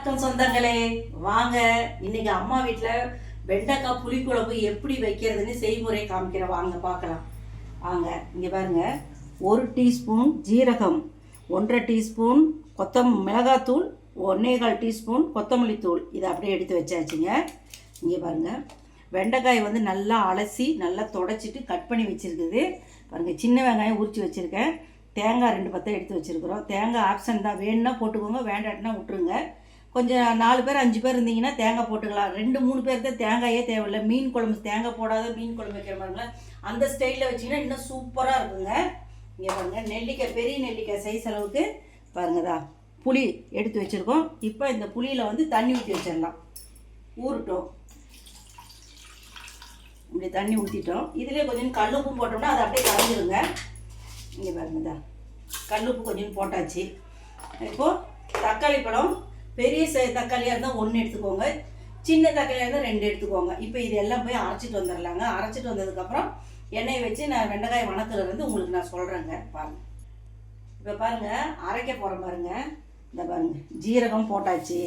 வணக்கம் சொந்தங்களே, வாங்க இன்னைக்கு அம்மா வீட்டில் வெண்டைக்காய் புளிக்குழம்பு எப்படி வைக்கிறதுன்னு செய்முறை காமிக்கிறேன். வாங்க பார்க்கலாம். வாங்க இங்கே பாருங்கள், 1 டீஸ்பூன் ஜீரகம், 1.5 டீஸ்பூன் மிளகாத்தூள், 1.25 டீஸ்பூன் கொத்தமல்லி தூள், இதை அப்படியே எடுத்து வச்சாச்சுங்க. இங்கே பாருங்கள், வெண்டைக்காய் வந்து நல்லா அலசி நல்லா தொடச்சிட்டு கட் பண்ணி வச்சுருக்குது. பாருங்கள், சின்ன வெங்காயம் உரித்து வச்சுருக்கேன். தேங்காய் 2 பத்தை எடுத்து வச்சுருக்குறோம். தேங்காய் ஆப்ஷன் தான், வேணுன்னா போட்டுக்கோங்க, வேண்டாட்டினா விட்டுருங்க. கொஞ்சம் 4 பேர் 5 பேர் இருந்தீங்கன்னா தேங்காய் போட்டுக்கலாம். 2-3 பேர் தான் தேங்காயே தேவையில்லை. மீன் குழம்பு தேங்காய் போடாத மீன் குழம்பு வைக்கிற மாதிரிங்களா அந்த ஸ்டைலில் வச்சிங்கன்னா இன்னும் சூப்பராக இருக்குங்க. இங்கே பாருங்கள், நெல்லிக்காய் பெரிய நெல்லிக்காய் சைஸ் அளவுக்கு பாருங்கதா புளி எடுத்து வச்சுருக்கோம். இப்போ இந்த புளியில் வந்து தண்ணி ஊற்றி வச்சிடலாம். ஊறட்டும். இப்படி தண்ணி ஊற்றிட்டோம். இதிலே கொஞ்சம் கல்லுப்பும் போட்டோம்னா அதை அப்படியே கலந்துருங்க. இங்கே பாருங்கதா, கல்லுப்பு கொஞ்சம் போட்டாச்சு. இப்போது தக்காளி பழம், பெரிய தக்காளியாக இருந்தால் 1 எடுத்துக்கோங்க, சின்ன தக்காளியாக இருந்தால் 2 எடுத்துக்கோங்க. இப்போ இது எல்லாம் போய் அரைச்சிட்டு வந்துடலாங்க. அரைச்சிட்டு வந்ததுக்கப்புறம் எண்ணெயை வச்சு நான் வெண்டைக்காய் வணக்கிறது வந்து உங்களுக்கு நான் சொல்கிறேங்க. பாருங்கள், இப்போ பாருங்கள் அரைக்க போகிற பாருங்கள். இந்த பாருங்கள், ஜீரகம் போட்டாச்சு,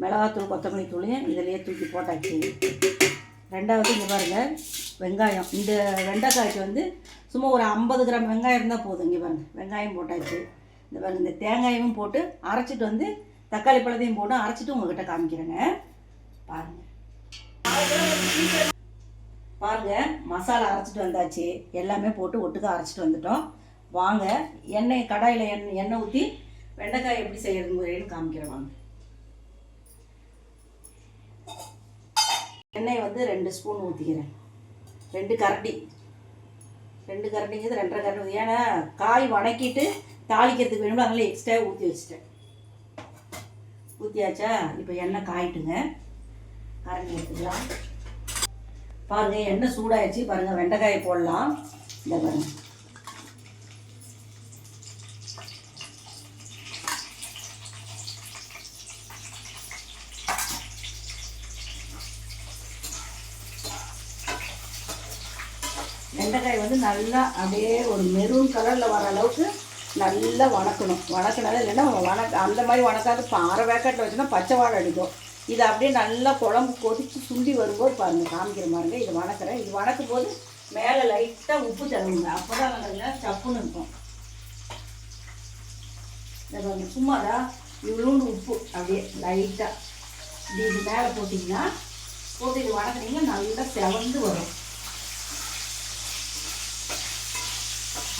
மிளகாத்தூள் கொத்தமல்லி தூளையும் இதிலேயே தூக்கி போட்டாச்சு. ரெண்டாவது இங்கே பாருங்கள், வெங்காயம். இந்த வெண்டைக்காய்க்கு வந்து சும்மா ஒரு 50 கிராம் வெங்காயம் இருந்தால் போதும். இங்கே பாருங்கள், வெங்காயம் போட்டாச்சு. இந்த பாருங்கள், இந்த தேங்காயமும் போட்டு அரைச்சிட்டு வந்து தக்காளி பழத்தையும் போட்டு அரைச்சிட்டு உங்கள்கிட்ட காமிக்கிறேங்க. பாருங்கள் பாருங்கள், மசாலா அரைச்சிட்டு வந்தாச்சு. எல்லாமே போட்டு ஒட்டுக்க அரைச்சிட்டு வந்துட்டோம். வாங்க கடாயில் எண்ணெய் ஊற்றி வெண்டைக்காய் எப்படி செய்கிறது முறைன்னு காமிக்கிறேன். வாங்க. எண்ணெய் வந்து 2 ஸ்பூன் ஊற்றிக்கிறேன். 2 கரண்டிங்கிறது 2.5 கரண்டி. ஏன்னா காய் வணக்கிட்டு தாளிக்கிறதுக்கு வேணும்ல, அதனால எக்ஸ்ட்ரா ஊற்றி வச்சுட்டேன். ஊற்றியாச்சா? இப்போ எண்ணெய் காயிட்டுங்க. கரண்டி எடுத்துக்கலாம். பாருங்கள், எண்ணெய் சூடாகிடுச்சு. பாருங்கள், வெண்டைக்காயை போடலாம். இந்த பாருங்கள், வெண்டைக்காய் வந்து நல்லா அப்படியே ஒரு மெரூன் கலரில் வர அளவுக்கு நல்லா வணக்கணும். வணக்கினது இல்லைன்னா அந்த மாதிரி வணக்காது. அரை வேக்காட்டில் வச்சுன்னா பச்சை வாடை அடிக்கும். இது அப்படியே நல்லா குழம்பு கொதித்து சுண்டி வரும்போது பாருங்கள், காமிக்கிற மாதிரிங்க. இது வணக்கிறேன். இது வணக்கும் போது மேலே லைட்டாக உப்பு தருவங்க. அப்போ தான் நல்லா சப்புன்னு இருக்கும். இந்த பாருங்கள், சும்மாதான் இவ்வளோண்டு உப்பு அப்படியே லைட்டாக இது மேலே போட்டிங்கன்னா போட்டு இது வணக்கினீங்கன்னா நல்லா செவந்து வரும்.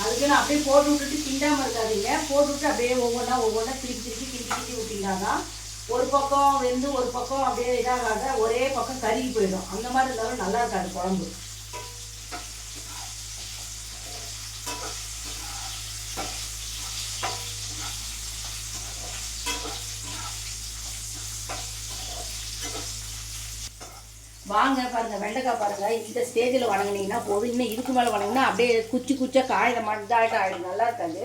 அதுக்கு நான் அப்படியே போட்டு விட்டுட்டு கிண்டாமல் இருக்காதீங்க. போட்டு விட்டு அப்படியே ஒவ்வொன்றா திருப்பி கிண்டி விட்டிங்கன்னா தான் ஒரு பக்கம் வெந்து ஒரு பக்கம் அப்படியே இதாகாத ஒரே பக்கம் கருகி போயிடும். அந்த மாதிரி இருந்தாலும் நல்லா இருக்காது குழம்பு. வாங்க பாருங்கள், வெண்டைக்காய் பாருங்கள், இந்த ஸ்டேஜில் வணங்கினீங்கன்னா போதும். இன்னும் இதுக்கு மேலே வணங்கினா அப்படியே குச்சா காயிட மாட்டாயிட்ட ஆகிடும், நல்லா இருக்காது.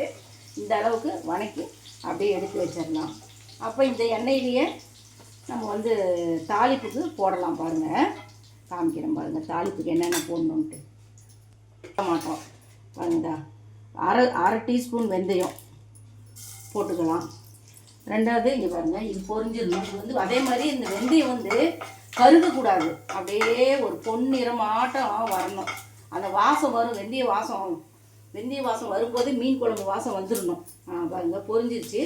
இந்த அளவுக்கு வணக்கி அப்படியே எடுத்து வச்சிடலாம். அப்போ இந்த எண்ணெயிலேயே நம்ம வந்து தாளிப்புக்கு போடலாம். பாருங்கள், காமிக்கிறேன் பாருங்கள், தாளிப்புக்கு என்னென்ன போடணுன்ட்டு. மாட்டோம் பாருங்கடா, அரை டீஸ்பூன் வெந்தயம் போட்டுக்கலாம். ரெண்டாவது இங்கே பாருங்கள், இது பொரிஞ்சிடணும். இது வந்து அதே மாதிரி இந்த வெந்தயம் வந்து கருகக்கூடாது, அப்படியே ஒரு பொன்னிறமாட்டம் வரணும். அந்த வாசம் வரும், வெந்தய வாசம் வரும்போது மீன் குழம்பு வாசம் வந்துடணும். பாருங்கள், பொரிஞ்சிருச்சு.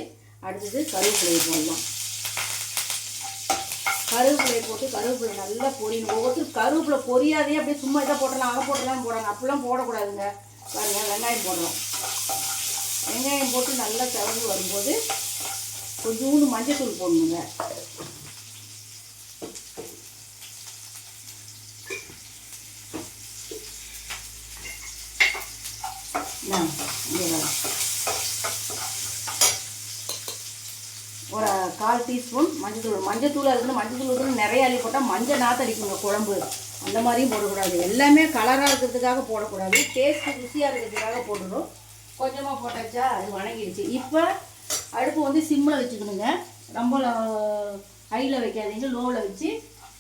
அடுத்தது கருவேப்பிலையை போடலாம். கருவேப்பிலையை போட்டு கருவேப்பிலை நல்லா பொரியணும். ஒவ்வொருத்தரும் கருவேப்பிலை பொரியாதே அப்படியே சும்மா இதை போட்டலாம் அதை போட்டலாம்னு போடுறாங்க. அப்படிலாம் போடக்கூடாதுங்க. பாருங்கள், வெங்காயம் போடுறோம். வெங்காயம் போட்டு நல்லா செவந்து வரும்போது கொஞ்சோண்டு மஞ்சள் தூள் போடணுங்க. ஒரு 1/4 டீஸ்பூன் மஞ்சத்தூள் அதுக்கு மஞ்சத்தூள் நிறைய அள்ளி போட்டால் மஞ்சள் நாத்தடிக்குங்க குழம்பு. அந்த மாதிரியும் போடக்கூடாது. எல்லாமே கலராக இருக்கிறதுக்காக போடக்கூடாது, டேஸ்ட்டு ருசியாக இருக்கிறதுக்காக போடணும். கொஞ்சமாக போட்டாச்சா, அது வணங்கிடுச்சு. இப்போ அடுப்பு வந்து சிம்மில் வச்சுக்கணுங்க. ரொம்ப ஹையில் வைக்காதீங்க, லோவில் வச்சு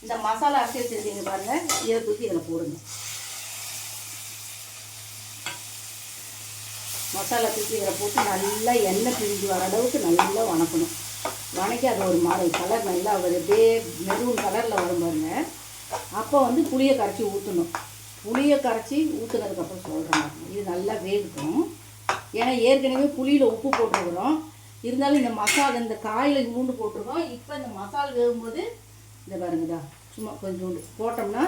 இந்த மசாலா அரைச்சி வச்சுருக்கீங்க பாருங்கள், இதை தூக்கி இதில் போடுங்க. மசாலா தூக்கி இதில் போட்டு நல்லா எண்ணெய் பிரிஞ்சு வர அளவுக்கு நல்லா வணக்கணும். வணக்கி அது ஒரு மாதிரி கலர் நல்லா ஒரு அப்படியே மெரூன் கலரில் வரும் பாருங்க. அப்போ வந்து புளியை கரைச்சி ஊற்றணும். புளியை கரைச்சி ஊற்றுனதுக்கப்புறம் சொல்கிறேன். இது நல்லா வேகட்டும். ஏன்னா ஏற்கனவே புளியில் உப்பு போட்டுருக்குறோம். இருந்தாலும் இந்த மசாலா இந்த காயில் இங்கூண்டு போட்டிருக்கோம். இப்போ இந்த மசாலா வேகும்போது இந்த பாருங்கதா சும்மா கொஞ்சோண்டு போட்டோம்னா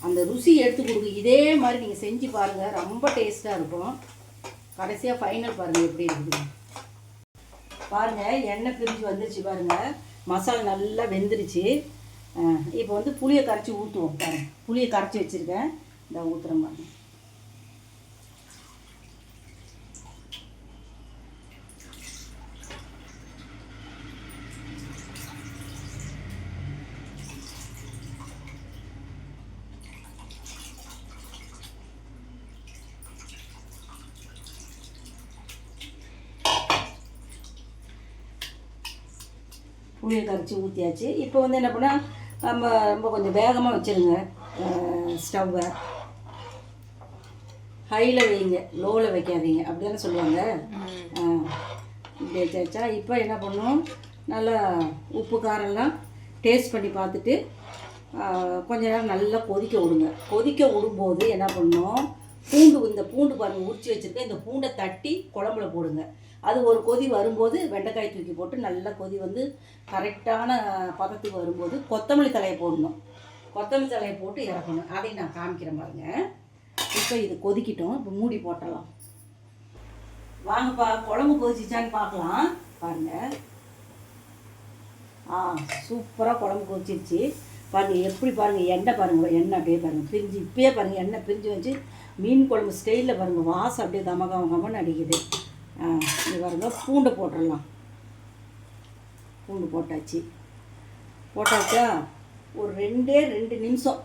அந்த ருசி எடுத்து கொடுக்கும். இதே மாதிரி நீங்கள் செஞ்சு பாருங்கள், ரொம்ப டேஸ்ட்டாக இருக்கும். கடைசியாக ஃபைனல் பாருங்கள் எப்படி இருக்குது பாருங்கள். எண்ணெய் பிரிஞ்சு வந்துருச்சு பாருங்கள். மசாலா நல்லா வெந்துருச்சு. இப்போ வந்து புளியை கரைச்சி ஊற்றுவோம் பாருங்கள். புளியை கரைச்சி வச்சுருக்கேன், இந்த ஊற்றுறேன் பாருங்கள். புளியை கரைச்சி ஊற்றியாச்சு. இப்போ வந்து என்ன பண்ணால் நம்ம ரொம்ப கொஞ்சம் வேகமாக வச்சுருங்க. ஸ்டவ்வை ஹையில் வைங்க, லோவில் வைக்காதீங்க, அப்படி தானே சொல்லுவாங்க. இப்படி வச்சாச்சா. இப்போ என்ன பண்ணணும், நல்லா உப்பு காரெல்லாம் டேஸ்ட் பண்ணி பார்த்துட்டு கொஞ்ச நேரம் நல்லா கொதிக்க விடுங்க. கொதிக்க விடும்போது என்ன பண்ணணும், இந்த பூண்டு பாருங்கள் உரிச்சு வச்சுருக்கேன். இந்த பூண்டை தட்டி குழம்புல போடுங்க. அது ஒரு கொதி வரும்போது வெண்டைக்காய் தூக்கி போட்டு நல்லா கொதி வந்து கரெக்டான பதத்துக்கு வரும்போது கொத்தமல்லி தலையை போடணும். கொத்தமல்லி தலையை போட்டு இறக்கணும். அதையும் நான் காமிக்கிறேன் பாருங்க. இப்போ இது கொதிக்கிட்டோம். இப்போ மூடி போட்டலாம். வாங்கப்பா, குழம்பு கொதிச்சிச்சான்னு பார்க்கலாம். பாருங்கள், சூப்பராக குழம்பு கொதிச்சிருச்சு பாருங்கள். எப்படி பாருங்கள், எண்ணெய் பாருங்கள், எண்ணெய் அப்படியே பாருங்கள் பிரிஞ்சு. இப்பயே பாருங்கள் எண்ணெய் பிரிஞ்சு வச்சு மீன் குழம்பு ஸ்டைலில் பாருங்கள். வாசம் அப்படியே கமகமன்னு அடிக்குது. இது பாருங்க, பூண்டை போட்டுடலாம். பூண்டு போட்டாச்சா ஒரு 2 நிமிஷம்,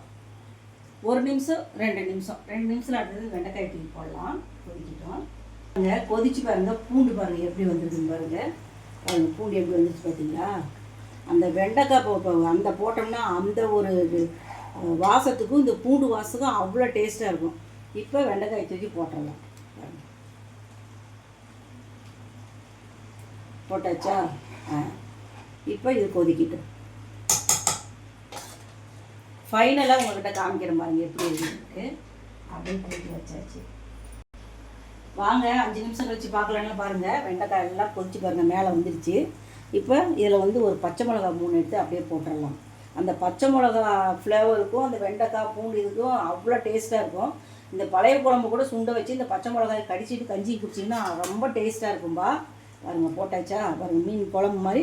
1 நிமிஷம் 2 நிமிஷம் அடுத்தது வெண்டைக்காய் தூக்கி போடலாம். கொதிக்கிட்டோம் கொதிச்சு பாருங்கள். பூண்டு பாருங்கள் எப்படி வந்துருக்குன்னு பாருங்கள். பூண்டு எப்படி வந்துருச்சு பார்த்தீங்களா. அந்த வெண்டைக்காய் அந்த போட்டோம்னா அந்த ஒரு வாசத்துக்கும் இந்த பூண்டு வாசத்துக்கும் அவ்வளோ டேஸ்ட்டாக இருக்கும். இப்போ வெண்டைக்காய் தூக்கி போட்டுடலாம். போட்டாச்சா. இப்போ இது கொதிக்கிட்டோம். ஃபைனலாக உங்கள்கிட்ட காமிக்கிற பாருங்க எப்படி இருக்கு. அப்படியே கொதிக்க வச்சாச்சு. வாங்க 5 நிமிஷம் கழிச்சு பார்க்கலான்னு பாருங்கள். வெண்டைக்காய் எல்லாம் கொதிச்சு பாருங்கள், மேலே வந்துருச்சு. இப்போ இதில் வந்து ஒரு பச்சை மிளகா 3 எடுத்து அப்படியே போட்டுடலாம். அந்த பச்சை மிளகா ஃப்ளேவருக்கும் அந்த வெண்டைக்காய் பூண்டு இதுக்கும் அவ்வளோ டேஸ்ட்டாக இருக்கும். இந்த பழைய குழம்பு கூட சுண்டை வச்சு இந்த பச்சை மிளகாய் கடிச்சிட்டு கஞ்சி குடிச்சிங்கன்னா ரொம்ப டேஸ்ட்டாக இருக்கும்பா. பாருங்க போட்டாச்சா. பாருங்கள், மீன் குழம்பு மாதிரி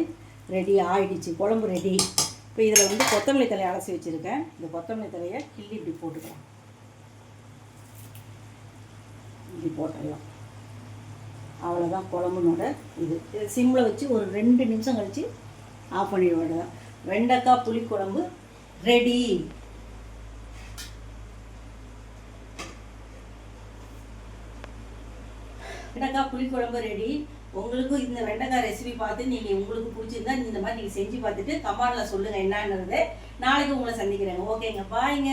ரெடி ஆகிடுச்சு. குழம்பு ரெடி. இப்போ இதில் வந்து கொத்தமல்லி தலையை அலசி வச்சுருக்கேன். இந்த கொத்தமல்லி தலையை கிள்ளி இப்படி போட்டுக்கலாம். இப்படி போட்டுடலாம். அவ்வளோதான் குழம்புனோட இது. சிம்மில் வச்சு ஒரு 2 நிமிஷம் கழித்து ஆஃப் பண்ணிட வேண்டியதான். வெண்டைக்காய் புளிக்குழம்பு ரெடி. வெண்டைக்காய் புளிக்குழம்பு ரெடி. உங்களுக்கும் இந்த வெண்டைக்காய் ரெசிபி பார்த்து நீங்கள் உங்களுக்கு பிடிச்சிருந்தா இந்த மாதிரி நீங்கள் செஞ்சு பார்த்துட்டு கமெண்டில் சொல்லுங்கள் என்னன்றது. நாளைக்கு உங்களை சந்திக்கிறேங்க. ஓகேங்க, பாய்ங்க.